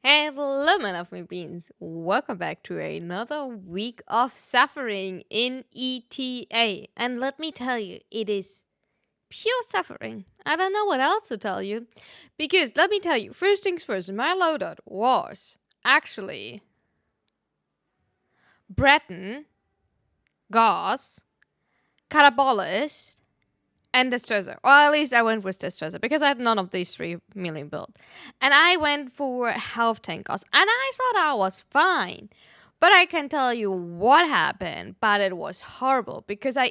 Hello, my lovely beans. Welcome back to another week of suffering in ETA. And let me tell you, it is pure suffering. I don't know what else to tell you. Because let me tell you, first things first, my loadout was actually Breton, Gauss, Catabolist, and Distresser. Or at least I went with Distresser because I had none of these 3 million built. And I went for Health Tank Gauss. And I thought I was fine. But I can tell you what happened. But it was horrible because I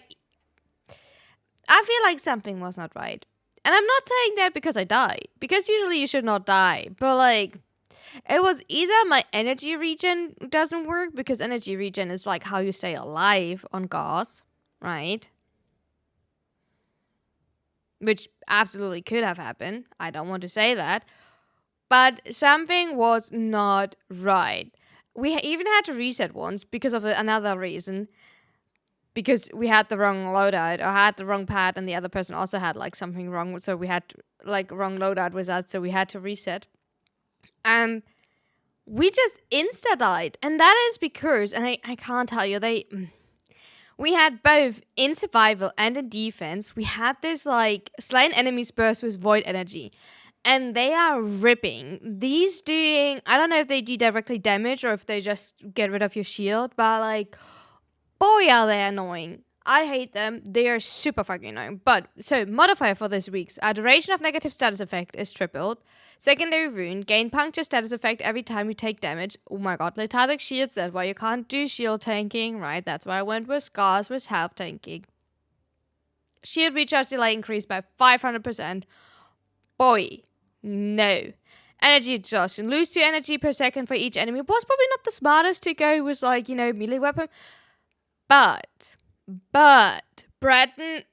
feel like something was not right. And I'm not saying that because I died. Because usually you should not die. But like, it was either my energy regen doesn't work. Because energy regen is like how you stay alive on Gauss. Right? Which absolutely could have happened. I don't want to say that. But something was not right. We even had to reset once because of another reason. Because we had the wrong loadout or had the wrong pad, and the other person also had like something wrong. So we had like wrong loadout with us. So we had to reset. And we just insta died. And that is because, and I can't tell you, we had both in survival and in defense. We had this like slain enemies burst with void energy. And they are ripping. These doing, I don't know if they do directly damage or if they just get rid of your shield. But like, boy are they annoying. I hate them. They are super fucking annoying. But, so, modifier for this week's. Our duration of negative status effect is tripled. Secondary wound. Gain puncture status effect every time you take damage. Oh my god. Lethargic shields. That's why you can't do shield tanking, right? That's why I went with scars with health tanking. Shield recharge delay increased by 500%. Boy. No. Energy exhaustion. Lose 2 energy per second for each enemy. Was probably not the smartest to go with like, melee weapon. But, Breton,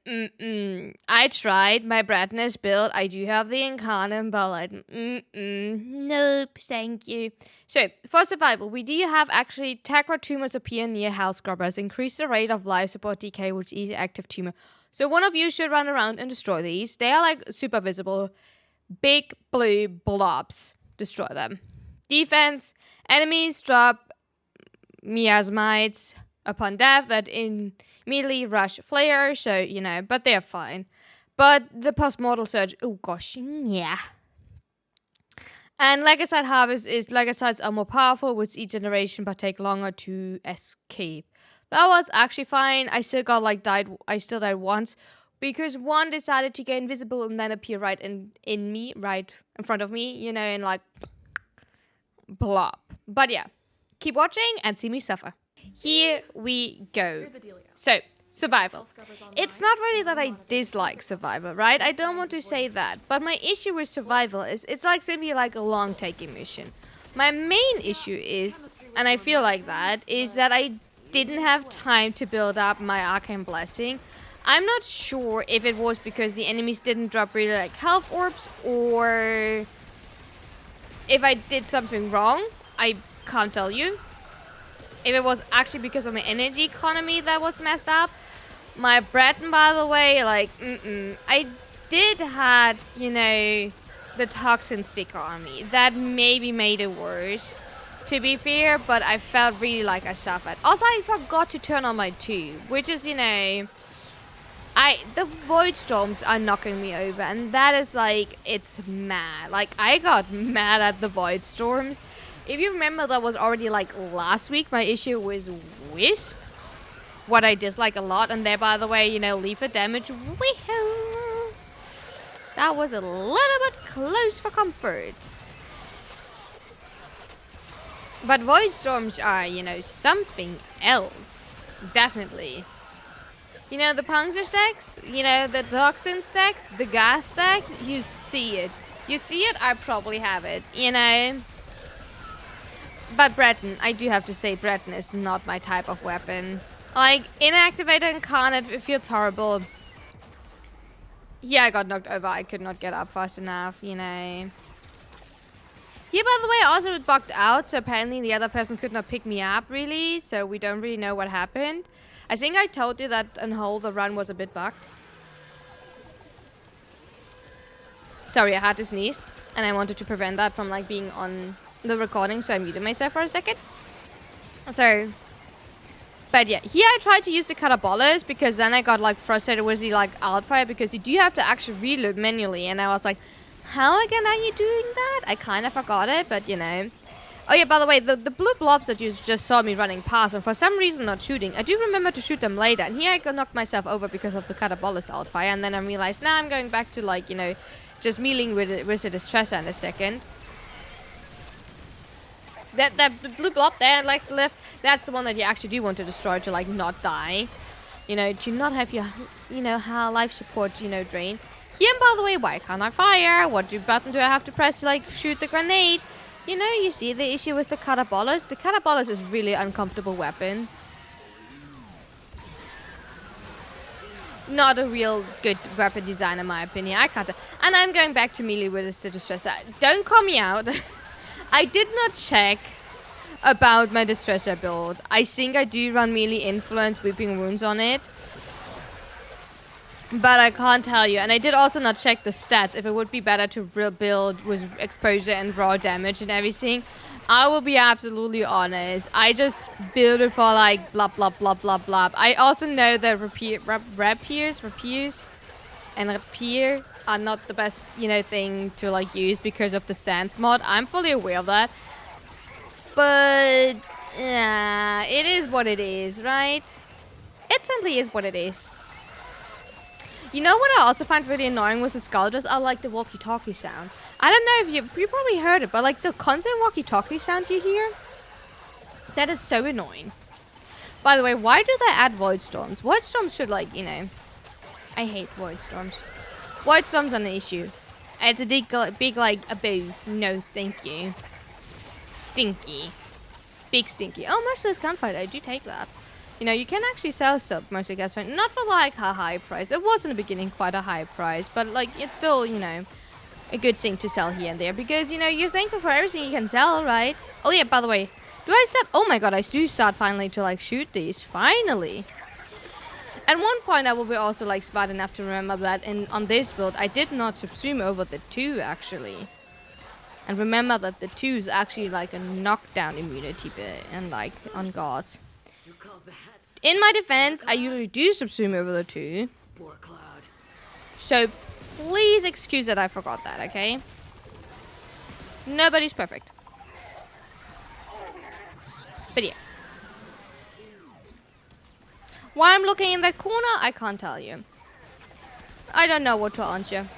I tried. My Breton is built. I do have the Incarnate, but like, nope, thank you. So, for survival, we do have actually Tegra tumors appear near health scrubbers. Increase the rate of life support decay with each active tumor. So, one of you should run around and destroy these. They are like super visible. Big blue blobs. Destroy them. Defense, enemies drop miasmites upon death that immediately rush flare, so, but they're fine. But the post-mortal surge, oh gosh, yeah. And Legacite Harvest is Legacites are more powerful with each generation, but take longer to escape. That was actually fine. I still died once, because one decided to get invisible and then appear right in me, right in front of me, and like, blop. But yeah, keep watching and see me suffer. Here we go. So, survival. It's not really that I dislike survival, right? I don't want to say that. But my issue with survival is it's like simply like a long taking mission. My main issue is, and I feel like that, is that I didn't have time to build up my Arcane Blessing. I'm not sure if it was because the enemies didn't drop really like health orbs or if I did something wrong. I can't tell you. If it was actually because of my energy economy that was messed up. My Breton, by the way, like, I did had, the toxin sticker on me. That maybe made it worse, to be fair, but I felt really like I suffered. Also, I forgot to turn on my 2, which is, the void storms are knocking me over, and that is like, it's mad. Like, I got mad at the void storms. If you remember, that was already like last week. My issue was Wisp, what I dislike a lot. And there, by the way, lethal damage. Wee-hoo! That was a little bit close for comfort. But void storms are, something else. Definitely. The puncture stacks, the toxin stacks, the gas stacks, you see it. You see it, I probably have it, But Breton, I do have to say, Breton is not my type of weapon. Like, inactivated Incarnate, it feels horrible. Yeah, I got knocked over. I could not get up fast enough, Here, by the way, also it bugged out, so apparently the other person could not pick me up, really. So we don't really know what happened. I think I told you that on whole the run was a bit bugged. Sorry, I had to sneeze. And I wanted to prevent that from, like, being on the recording, so I muted myself for a second. So, but yeah, here I tried to use the catabolas because then I got like frustrated with the like outfire because you do have to actually reload manually, and I was like, how again are you doing that? I kind of forgot it, but you know. Oh yeah, by the way, the blue blobs that you just saw me running past and for some reason not shooting, I do remember to shoot them later, and here I got knocked myself over because of the catabolas outfire, and then I realized now I'm going back to like, you know, just mealing with the distresser in a second. That blue blob there, like left, that's the one that you actually do want to destroy to like not die. You know, to not have your, you know, how life support, you know, drained. Here, by the way, why can't I fire? What button do I have to press to like shoot the grenade? You know, you see the issue with the catabolas. The catabolas is really uncomfortable weapon. Not a real good weapon design in my opinion. I can't. And I'm going back to melee with the distresser. Don't call me out. I did not check about my distresser build. I think I do run melee influence weeping wounds on it. But I can't tell you. And I did also not check the stats. If it would be better to build with exposure and raw damage and everything. I will be absolutely honest. I just build it for like blah blah blah blah blah. I also know that rapiers and rapier are not the best, you know, thing to like use because of the stance mod. I'm fully aware of that. But yeah, it is what it is, right? It simply is what it is. You know what I also find really annoying with the sculptures? I like the walkie-talkie sound. I don't know if you probably heard it, but like the constant walkie-talkie sound you hear, that is so annoying. By the way, why do they add void storms? Void storms should like, you know, I hate void storms. Void storms are an issue. It's a big like a boo. No, thank you. Stinky. Big stinky. Oh, merciless gunfight. I do take that. You know, you can actually sell stuff, mostly gas, not for like a high price. It was in the beginning quite a high price, but like it's still, you know, a good thing to sell here and there because, you know, you're thankful for everything you can sell, right? Oh yeah, by the way, do I start? Oh my god, I do start finally to like shoot these. Finally. At one point, I will be also like smart enough to remember that on this build, I did not subsume over the 2 actually. And remember that the 2 is actually like a knockdown immunity bit and like on gauss. In my defense, I usually do subsume over the 2. So please excuse that I forgot that, okay? Nobody's perfect. But yeah. Why I'm looking in that corner, I can't tell you. I don't know what to answer.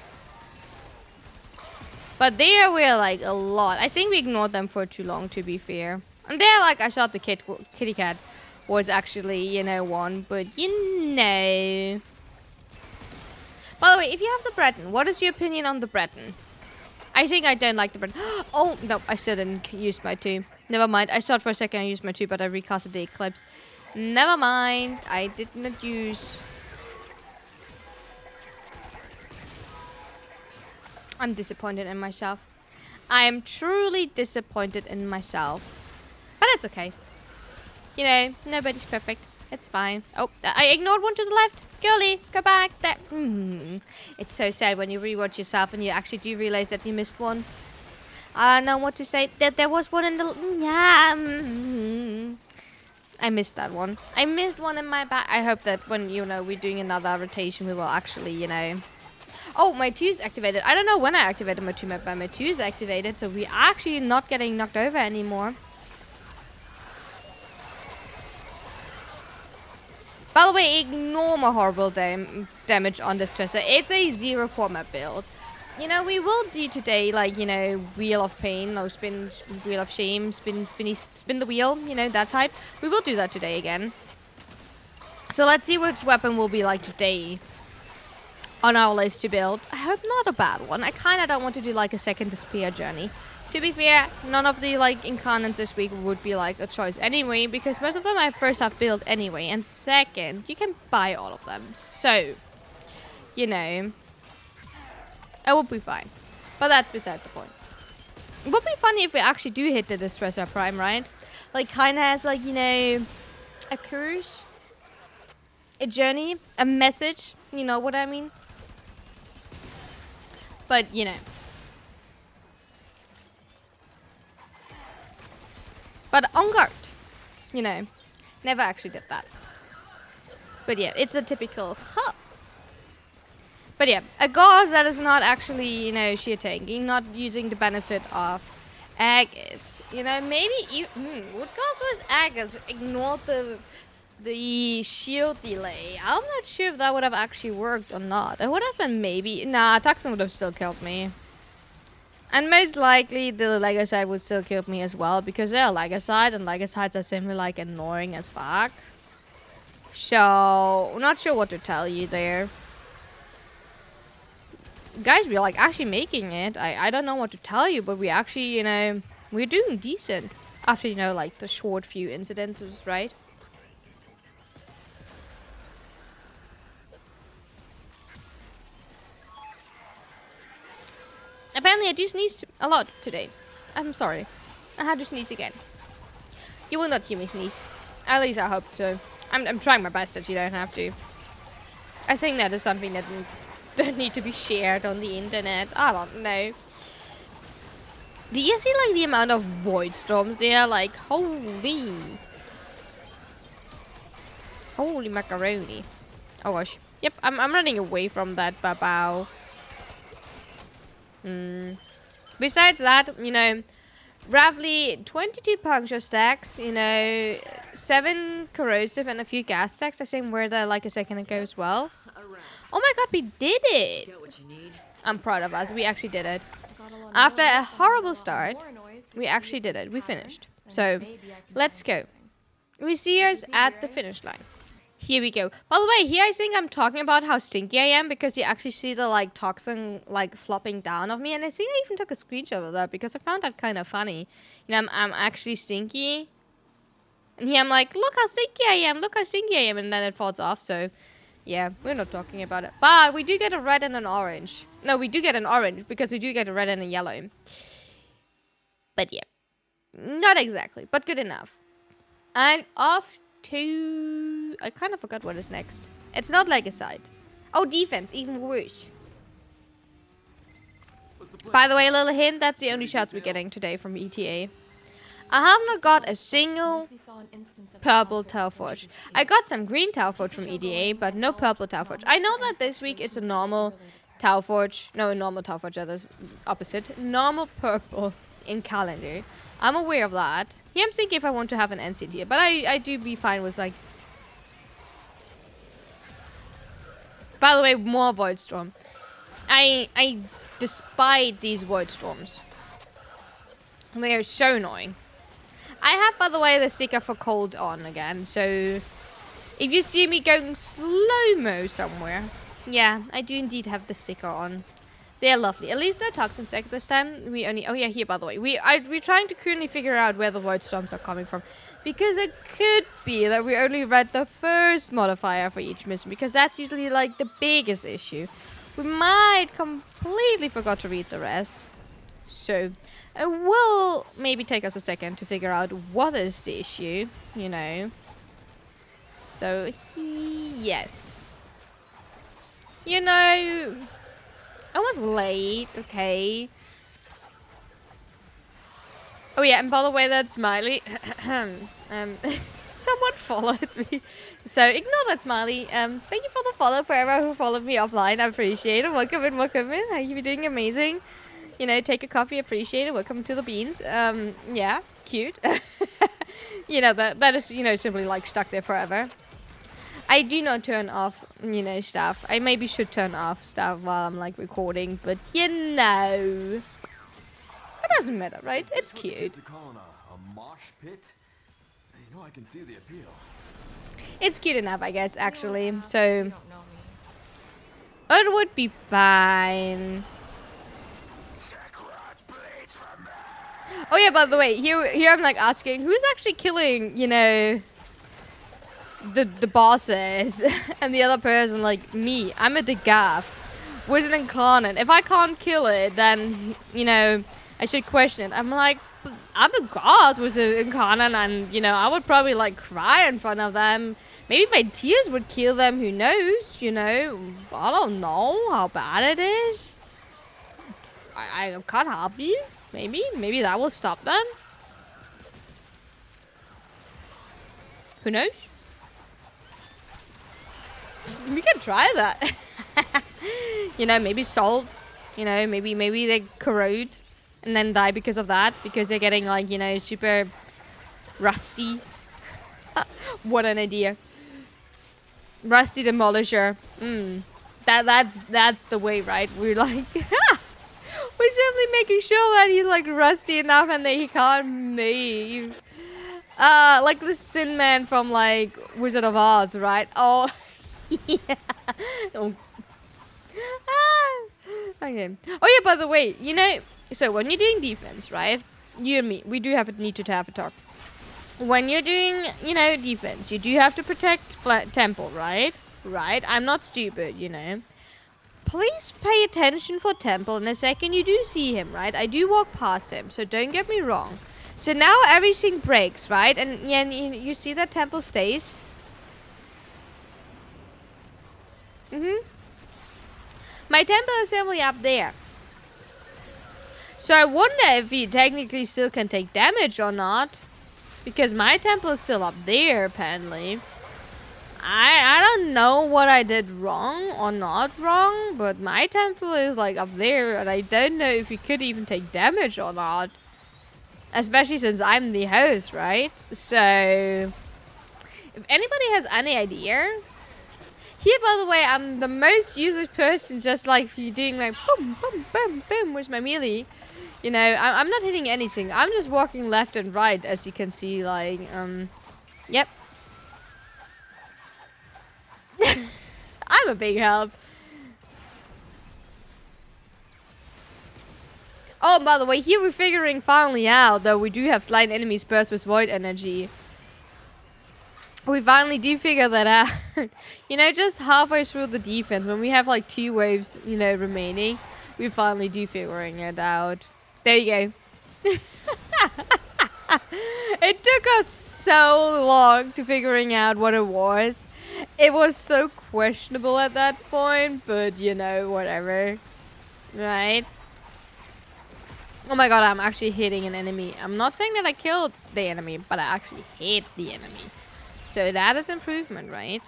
But there were like a lot. I think we ignored them for too long, to be fair. And there, like, I shot the kitty cat was actually, you know, one. But, you know. By the way, if you have the Breton, what is your opinion on the Breton? I think I don't like the Breton. Oh, no, I still didn't use my 2. Never mind. I thought for a second I used my 2, but I recasted the Eclipse. Never mind. I did not use... I'm disappointed in myself. I am truly disappointed in myself. But it's okay. You know, nobody's perfect. It's fine. Oh, I ignored one to the left. Girlie, go back. There. It's so sad when you rewatch yourself and you actually do realize that you missed one. I don't know what to say. There was one in the... I missed that one. I missed one in my back. I hope that when, you know, we're doing another rotation, we will actually, you know... Oh, my 2 is activated. I don't know when I activated my 2 map, but my 2 is activated, so we're actually not getting knocked over anymore. By the way, ignore my horrible damage on this dresser. It's a 0-4 map build. You know, we will do today, like, you know, Wheel of Pain, no, spin, Wheel of Shame, spin the wheel, you know, that type. We will do that today again. So let's see which weapon will be like today on our list to build. I hope not a bad one. I kind of don't want to do like a second Despair journey. To be fair, none of the like incarnates this week would be like a choice anyway, because most of them I first have built anyway, and second, you can buy all of them. So, you know, it would be fine. But that's beside the point. It would be funny if we actually do hit the Distresser Prime, right? Like, kind of has like, you know, a curse, a journey, a message. You know what I mean? But, you know. But on guard. You know, never actually did that. But yeah, it's a typical huh. But yeah, a gauss that is not actually, you know, sheer tanking, not using the benefit of Aegis. You know, maybe would gauss was Aegis ignored the shield delay. I'm not sure if that would have actually worked or not. It would have been maybe. Nah, Tuxon would have still killed me. And most likely the Legocide would still kill me as well, because they're a Legocide, and Legocides are simply like annoying as fuck. So, not sure what to tell you there. Guys, we're like actually making it. I don't know what to tell you, but we actually, you know, we're doing decent. After, you know, like the short few incidences, right? Apparently I do sneeze a lot today. I'm sorry. I had to sneeze again. You will not hear me sneeze. At least I hope so. I'm trying my best that you don't have to. I think that is something that don't need to be shared on the internet. I don't know. Do you see like the amount of void storms there? Like holy macaroni. Oh gosh. Yep, I'm running away from that babao. Besides that, you know, roughly 22 puncture stacks, you know, 7 corrosive and a few gas stacks. I think were there like a second ago as well. Oh my god, we did it! I'm proud of us. We actually did it. After a horrible start, we actually did it. We finished. So, let's go. We see us at the finish line. Here we go. By the way, here I think I'm talking about how stinky I am, because you actually see the like toxin like flopping down of me, and I think I even took a screenshot of that because I found that kind of funny. You know, I'm actually stinky, and here I'm like, look how stinky I am, look how stinky I am, and then it falls off. So yeah, we're not talking about it, but we do get a red and an orange. No, we do get an orange because we do get a red and a yellow. But yeah, not exactly, but good enough. I'm off to... I kind of forgot what is next. It's not like a side. Oh, defense, even worse. By the way, a little hint, that's the only shots we're getting today from ETA. I have not got a single purple Telforge. I got some green Telforge from ETA, but no purple Telforge. I know that this week it's a normal Telforge. No, normal Telforge, that is opposite. Normal purple in calendar. I'm aware of that. Here I'm thinking if I want to have an NC tier, but I do be fine with like... By the way, more Void Storm. I despise these Void Storms. They are so annoying. I have, by the way, the sticker for cold on again, so if you see me going slow-mo somewhere, yeah, I do indeed have the sticker on. They're lovely. At least no toxin stack this time. We only... Oh yeah, here, by the way. We're trying to currently figure out where the void storms are coming from. Because it could be that we only read the first modifier for each mission. Because that's usually like the biggest issue. We might completely forgot to read the rest. So, it will maybe take us a second to figure out what is the issue. You know. So, yes. You know... I was late, okay. Oh yeah, and by the way, that smiley, someone followed me, so ignore that smiley. Thank you for the follow, whoever who followed me offline, I appreciate it. Welcome in, welcome in. You're doing amazing. You know, take a coffee, appreciate it. Welcome to the beans. Yeah, cute. You know, that is, you know, simply like stuck there forever. I do not turn off, you know, stuff. I maybe should turn off stuff while I'm, like, recording, but, you know. It doesn't matter, right? It's cute. A mosh pit? You know, I can see the appeal. It's cute enough, I guess, actually. So, it would be fine. Oh, yeah, by the way, here I'm, like, asking, who's actually killing, you know... the bosses and the other person, like me. I'm a Degaff with an incarnate. If I can't kill it, then, you know, I should question it. I'm like, I'm a god with an incarnate, and, you know, I would probably like cry in front of them. Maybe my tears would kill them, who knows, you know. I don't know how bad it is. I can't help you. Maybe that will stop them. Who knows? We can try that. You know, maybe salt. You know, maybe they corrode and then die because of that. Because they're getting like, you know, super rusty. What an idea. Rusty demolisher. That's the way, right? We're like we're simply making sure that he's like rusty enough and that he can't move. Like the Sin Man from like Wizard of Oz, right? Oh yeah. Oh. Okay. Oh yeah, by the way, you know, so when you're doing defense, right? You and me, we do need to have a talk. When you're doing, you know, defense, you do have to protect temple, right? Right? I'm not stupid, you know. Please pay attention for temple. In a second, you do see him, right? I do walk past him, so don't get me wrong. So now everything breaks, right? And yeah, you see that temple stays. My temple is simply up there. So I wonder if he technically still can take damage or not. Because my temple is still up there, apparently. I don't know what I did wrong or not wrong, but my temple is like up there, and I don't know if he could even take damage or not. Especially since I'm the host, right? So, if anybody has any idea... Here, by the way, I'm the most useless person, just like you doing like boom, boom, boom, boom with my melee. You know, I'm not hitting anything. I'm just walking left and right, as you can see, like, yep. I'm a big help. Oh, by the way, here we're figuring finally out that we do have slight enemies burst with void energy. We finally do figure that out. You know, just halfway through the defense, when we have like 2 waves, you know, remaining, we finally do figuring it out. There you go. It took us so long to figuring out what it was. It was so questionable at that point, but you know, whatever. Right? Oh my god, I'm actually hitting an enemy. I'm not saying that I killed the enemy, but I actually hit the enemy. So that is improvement, right?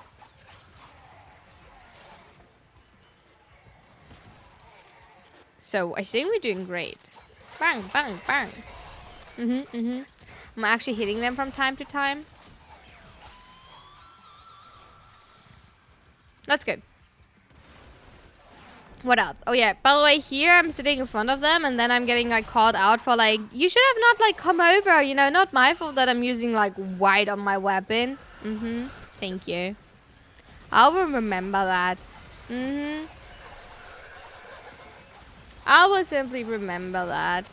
So I think we're doing great. Bang, bang, bang. I'm actually hitting them from time to time. That's good. What else? Oh yeah, by the way, here I'm sitting in front of them and then I'm getting like called out for like, you should have not like come over, you know, not my fault that I'm using like white on my weapon. Thank you. I will remember that. I will simply remember that.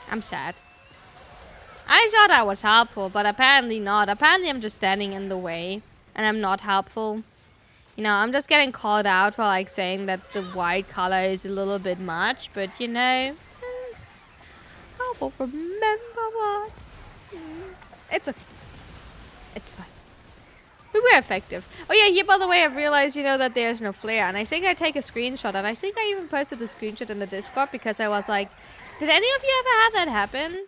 I'm sad. I thought I was helpful, but apparently not. Apparently I'm just standing in the way and I'm not helpful. You know, I'm just getting called out for like saying that the white color is a little bit much, but you know, I will remember what. It's okay. It's fine. We were effective. Oh yeah, here by the way, I've realized, you know, that there's no flare, and I think I take a screenshot, and I think I even posted the screenshot in the Discord because I was like, did any of you ever have that happen?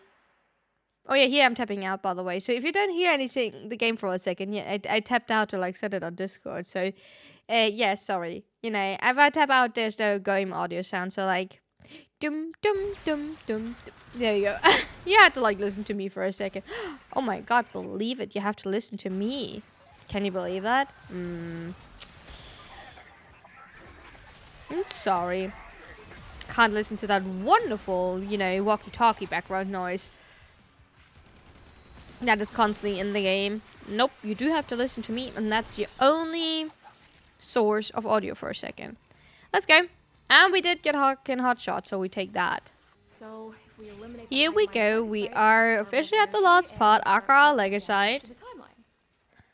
Oh yeah, here I'm tapping out, by the way. So if you don't hear anything, the game for a second, yeah, I tapped out to like set it on Discord. So, yeah, sorry. You know, if I tap out, there's no game audio sound. So like, dum dum dum dum. There you go. You had to like listen to me for a second. Oh my god, believe it! You have to listen to me. Can you believe that? I'm sorry. Can't listen to that wonderful, you know, walkie-talkie background noise that is constantly in the game. Nope, you do have to listen to me, and that's your only source of audio for a second. Let's go. And we did get hot shot, so we take that. So if we eliminate Here we go. We are officially at the last part, Akara Legacy.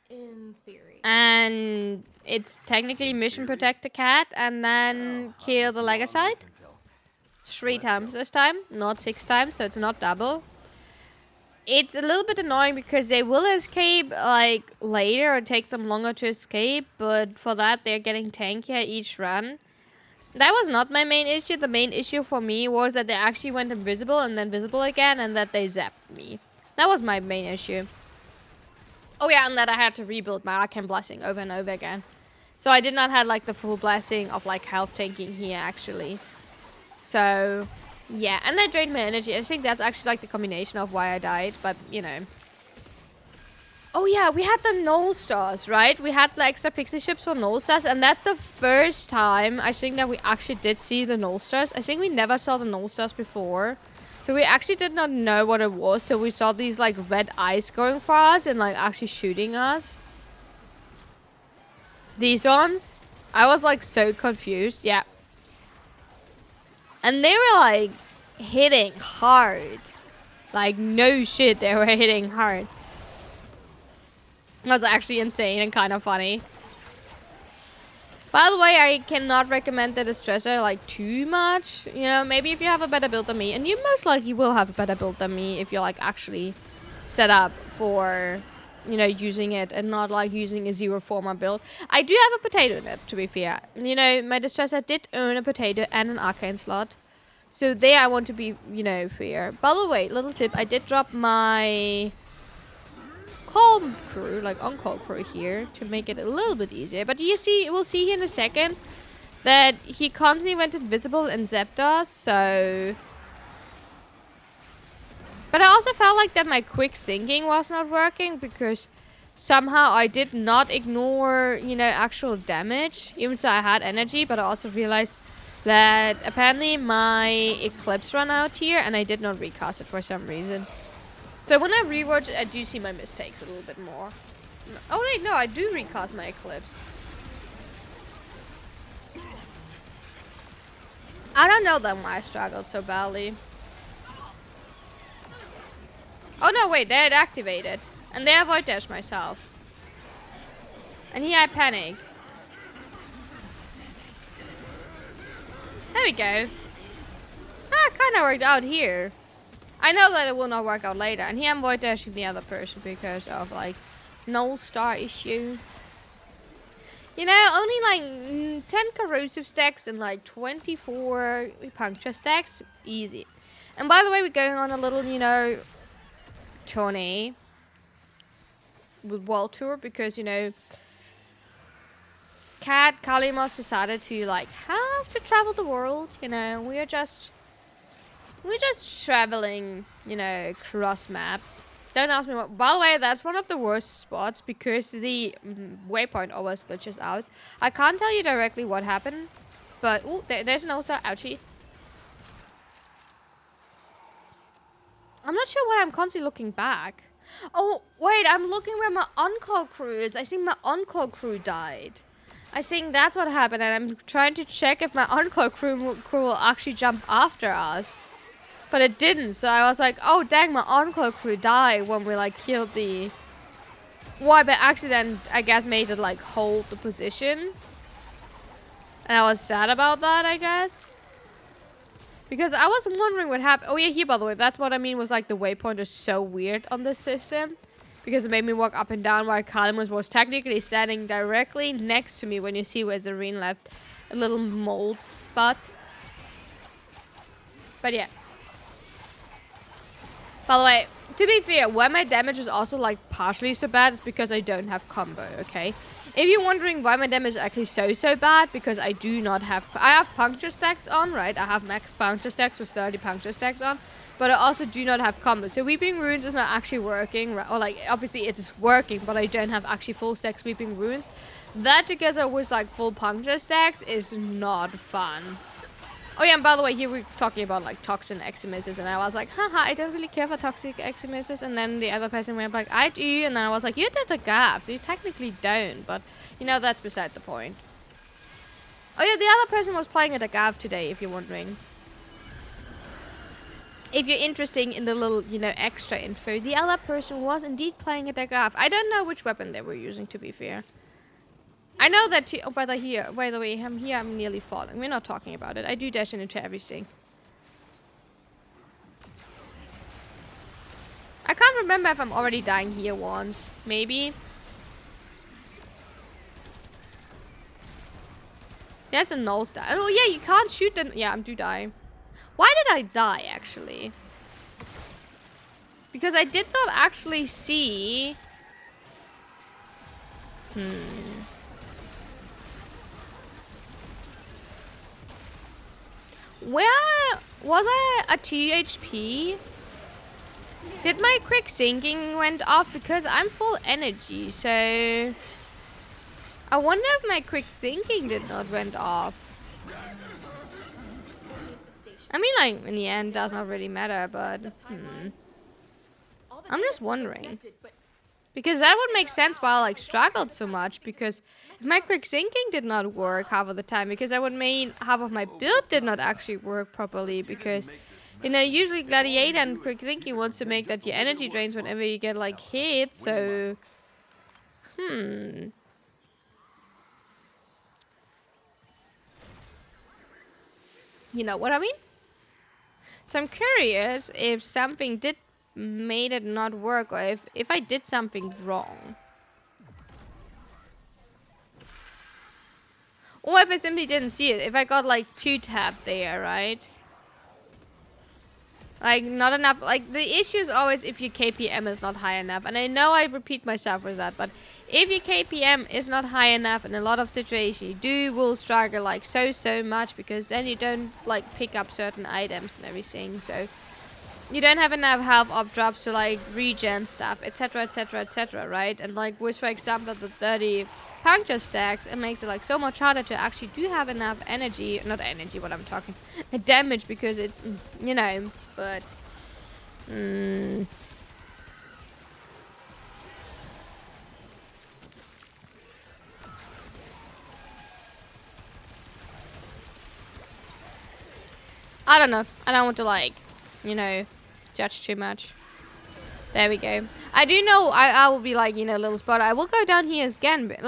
In theory. And it's technically mission protect the cat and then kill the Legacy. 3 times this time, not 6 times, so it's not double. It's a little bit annoying because they will escape like later. It takes them longer to escape, but for that they're getting tankier each run. That was not my main issue. The main issue for me was that they actually went invisible and then visible again, and that they zapped me. That was my main issue. Oh yeah, and that I had to rebuild my Arcane Blessing over and over again. So I did not have like the full blessing of like health tanking here actually. So yeah, and that drained my energy. I think that's actually like the combination of why I died, but you know. Oh yeah, we had the null stars, right? We had the extra pixie ships for null stars, and that's the first time I think that we actually did see the null stars. I think we never saw the null stars before. So we actually did not know what it was till we saw these like red eyes going for us and like actually shooting us. These ones, I was like so confused. Yeah. And they were like hitting hard. Like no shit, they were hitting hard. It was actually insane and kind of funny. By the way, I cannot recommend the Distressor like too much. You know, maybe if you have a better build than me, and you most likely will have a better build than me if you're like actually set up for, you know, using it and not like using a zero former build. I do have a potato in it, to be fair. You know, my Distressor did own a potato and an arcane slot. So there I want to be, you know, fair. By the way, little tip, I did drop my calm crew, like on-call crew here to make it a little bit easier. But you see, we'll see here in a second that he constantly went invisible and zapped us, so... But I also felt like that my quick sinking was not working because somehow I did not ignore, you know, actual damage, even though I had energy, but I also realized that apparently my Eclipse ran out here and I did not recast it for some reason. So when I rewatch it, I do see my mistakes a little bit more. Oh wait, no, I do recast my Eclipse. I don't know then why I struggled so badly. Oh no, wait, they had activated. And they avoid dash myself. And here I panic. There we go. Ah, kind of worked out here. I know that it will not work out later. And here I'm void dashing the other person because of like null star issue. You know, only like 10 corrosive stacks and like 24 puncture stacks. Easy. And by the way, we're going on a little, you know, tourney with World Tour because, you know, Kat Kalimos decided to like have to travel the world. You know, we're just traveling, you know, cross map. Don't ask me what. By the way, that's one of the worst spots because the waypoint always glitches out. I can't tell you directly what happened, but ooh, there's an all-star. Ouchie. I'm not sure why I'm constantly looking back. Oh, wait, I'm looking where my on-call crew is. I think my on-call crew died. I think that's what happened, and I'm trying to check if my on-call crew will actually jump after us. But it didn't, so I was like, oh dang, my on-call crew died when we like killed the... Why, by accident, I guess made it like hold the position. And I was sad about that, I guess. Because I was wondering what happened. Oh yeah, here by the way, that's what I mean was like the waypoint is so weird on this system. Because it made me walk up and down while Kalimus was technically standing directly next to me when you see where Zareen left a little mold butt. But yeah. By the way, to be fair, why my damage is also like partially so bad is because I don't have combo, okay? If you're wondering why my damage is actually so bad, because I do not have... I have puncture stacks on, right? I have max puncture stacks with 30 puncture stacks on. But I also do not have combo. So Weeping Runes is not actually working. Or like, obviously it is working, but I don't have actually full stack Weeping Runes. That together with like full puncture stacks is not fun. Oh yeah, and by the way, here we're talking about like toxin eximisses, and I was like, haha, I don't really care for toxic eximisses. And then the other person went like, I do, and then I was like, you did the gaff, so you technically don't, but you know, that's beside the point. Oh yeah, the other person was playing at the gaff today, if you're wondering. If you're interested in the little, you know, extra info, the other person was indeed playing at the gaff. I don't know which weapon they were using, to be fair. I know that, oh, by the way, I'm nearly falling. We're not talking about it. I do dash into everything. I can't remember if I'm already dying here once. Maybe. There's a null star. Oh yeah, you can't shoot them. Yeah, I'm do dying. Why did I die, actually? Because I did not actually see... Where... Was I at 2 HP? Did my quick sinking went off? Because I'm full energy, so... I wonder if my quick sinking did not went off. I mean, like, in the end, does not really matter, but... I'm just wondering. Because that would make sense why I, like, struggled so much, because if my quick sinking did not work half of the time, because that would mean half of my build did not actually work properly, because... You know, usually Gladiator and Quick Thinking wants to make that your energy drains whenever you get, like, hit, so... You know what I mean? So I'm curious if something did made it not work, or if I did something wrong. Or if I simply didn't see it. If I got, like, 2 tab there, right? Like, not enough. Like, the issue is always if your KPM is not high enough. And I know I repeat myself with that, but if your KPM is not high enough in a lot of situations, you will struggle, like, so much, because then you don't, like, pick up certain items and everything. So, you don't have enough health up drops to, like, regen stuff, etc, etc, etc, right? And, like, with, for example, the 30 puncture stacks, it makes it, like, so much harder to actually do have enough energy. Not energy, what I'm talking. Damage, because it's, you know... But, I don't know. I don't want to, like, you know, judge too much. There we go. I do know I will be, like, you know, a little spot. I will go down here again. But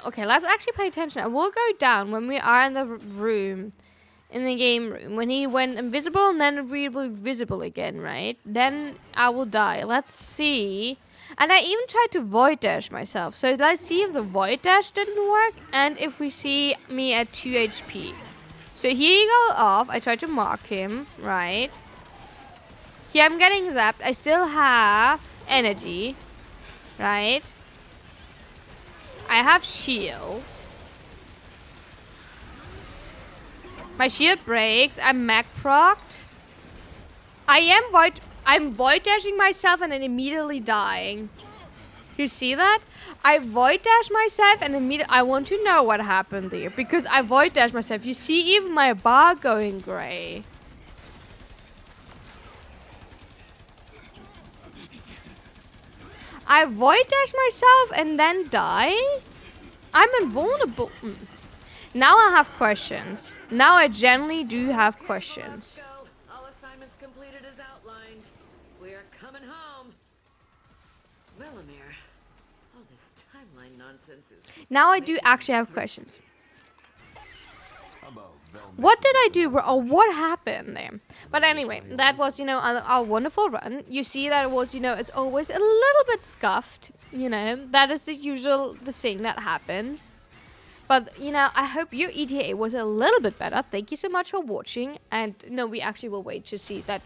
okay, let's actually pay attention. I will go down when we are in the room. In the game room, when he went invisible and then really visible again, right? Then I will die. Let's see. And I even tried to void dash myself. So let's see if the void dash didn't work and if we see me at 2 HP. So here you go off. I tried to mark him, right? Here I'm getting zapped. I still have energy, right? I have shield. My shield breaks. I'm mag procced. I'm void dashing myself and then immediately dying. You see that? I void dash myself and immediately... I want to know what happened there. Because I void dash myself. You see even my bar going gray. I void dash myself and then die? I'm invulnerable. Now I have questions. Now I generally do have questions. All assignments completed as outlined. We are coming home. Well, Amir, all this timeline nonsense is... Now I do actually have questions. What did I do or what happened there? But anyway, that was, you know, our wonderful run. You see that it was, you know, as always, a little bit scuffed. You know, that is the thing that happens. But, you know, I hope your ETA was a little bit better. Thank you so much for watching. And, no, we actually will wait to see that.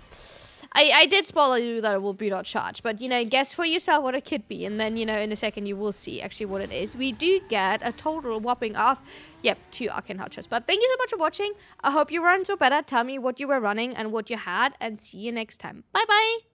I did spoil you that it will be not charged. But, you know, guess for yourself what it could be. And then, you know, in a second you will see actually what it is. We do get a total whopping of, 2 Arcane Hotshot. But thank you so much for watching. I hope your runs were better. Tell me what you were running and what you had. And see you next time. Bye-bye.